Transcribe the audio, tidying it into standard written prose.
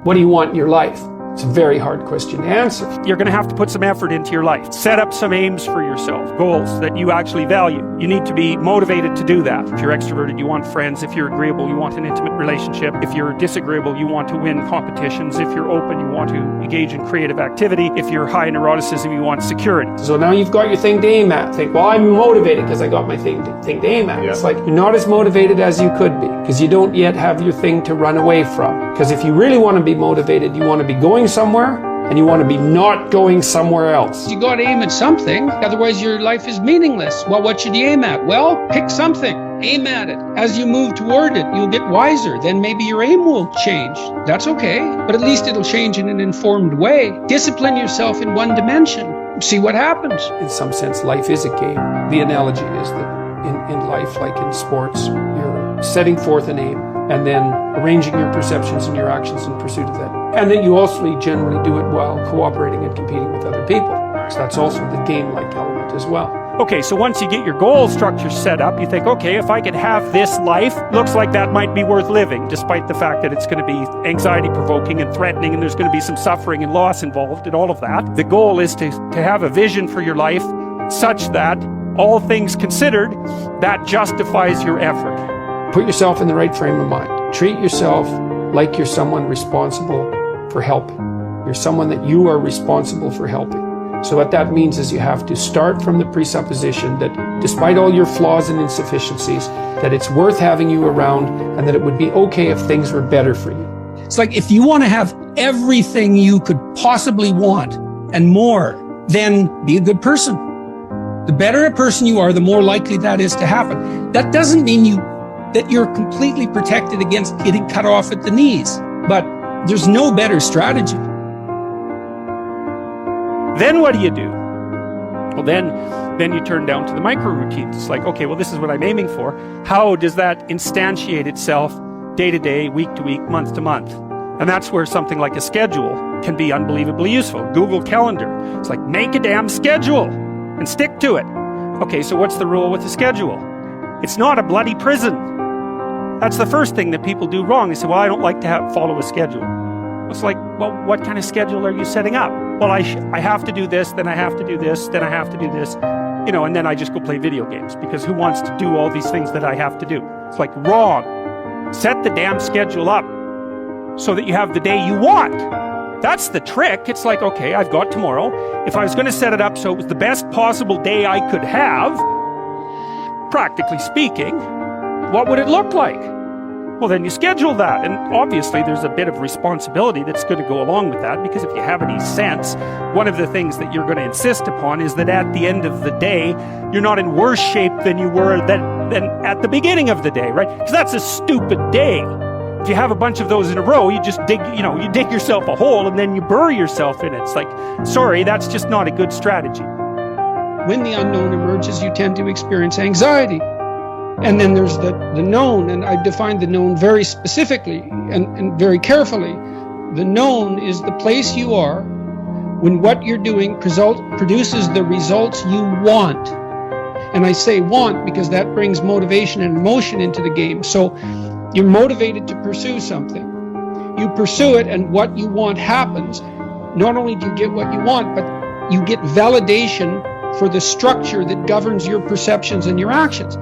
What do you want in your life? It's a very hard question to answer. You're going to have to put some effort into your life. Set up some aims for yourself, goals that you actually value. You need to be motivated to do that. If you're extroverted, you want friends. If you're agreeable, you want an intimate relationship. If you're disagreeable, you want to win competitions. If you're open, you want to engage in creative activity. If you're high neuroticism, you want security. So now you've got your thing to aim at. Think, well, I'm motivated because I got my thing to aim at. Yeah. It's like you're not as motivated as you could be because you don't yet have your thing to run away from. Because if you really want to be motivated, you want to be going somewhere and you want to be not going somewhere else. You got to aim at something, otherwise your life is meaningless. Well, what should you aim at? Well, pick something. Aim at it. As you move toward it, you'll get wiser. Then maybe your aim will change. That's okay, but at least it'll change in an informed way. Discipline yourself in one dimension. See what happens. In some sense, life is a game. The analogy is that in life, like in sports, you're setting forth an aim and then arranging your perceptions and your actions in pursuit of that. And that you also generally do it while cooperating and competing with other people. So that's also the game-like element as well. Okay, so once you get your goal structure set up, you think, okay, if I could have this life, looks like that might be worth living, despite the fact that it's going to be anxiety-provoking and threatening, and there's going to be some suffering and loss involved and all of that. The goal is to have a vision for your life such that, all things considered, that justifies your effort. Put yourself in the right frame of mind. Treat yourself like you're someone responsible for helping. You're someone that you are responsible for helping. So what that means is you have to start from the presupposition that despite all your flaws and insufficiencies, that it's worth having you around and that it would be okay if things were better for you. It's like if you want to have everything you could possibly want and more, then be a good person. The better a person you are, the more likely that is to happen. That doesn't mean that you're completely protected against getting cut off at the knees, but there's no better strategy. Then what do you do? Well, then you turn down to the micro routines. It's like, okay, well, this is what I'm aiming for. How does that instantiate itself day to day, week to week, month to month? And that's where something like a schedule can be unbelievably useful. Google Calendar. It's like, make a damn schedule and stick to it. Okay, so what's the rule with the schedule? It's not a bloody prison. That's the first thing that people do wrong. They say, well, I don't like to follow a schedule. It's like, well, what kind of schedule are you setting up? Well, I have to do this, then I have to do this, then I have to do this, and then I just go play video games because who wants to do all these things that I have to do? It's like, wrong. Set the damn schedule up so that you have the day you want. That's the trick. It's like, okay, I've got tomorrow. If I was going to set it up so it was the best possible day I could have, practically speaking, what would it look like? Well, then you schedule that. And obviously there's a bit of responsibility that's going to go along with that, because if you have any sense, one of the things that you're going to insist upon is that at the end of the day, you're not in worse shape than you were than at the beginning of the day, right? Because that's a stupid day. If you have a bunch of those in a row, you just dig yourself a hole and then you bury yourself in it. It's like, sorry, that's just not a good strategy. When the unknown emerges, you tend to experience anxiety. And then there's the known, and I defined the known very specifically and very carefully. The known is the place you are when what you're doing produces the results you want. And I say want because that brings motivation and emotion into the game. So you're motivated to pursue something. You pursue it, and what you want happens. Not only do you get what you want, but you get validation for the structure that governs your perceptions and your actions.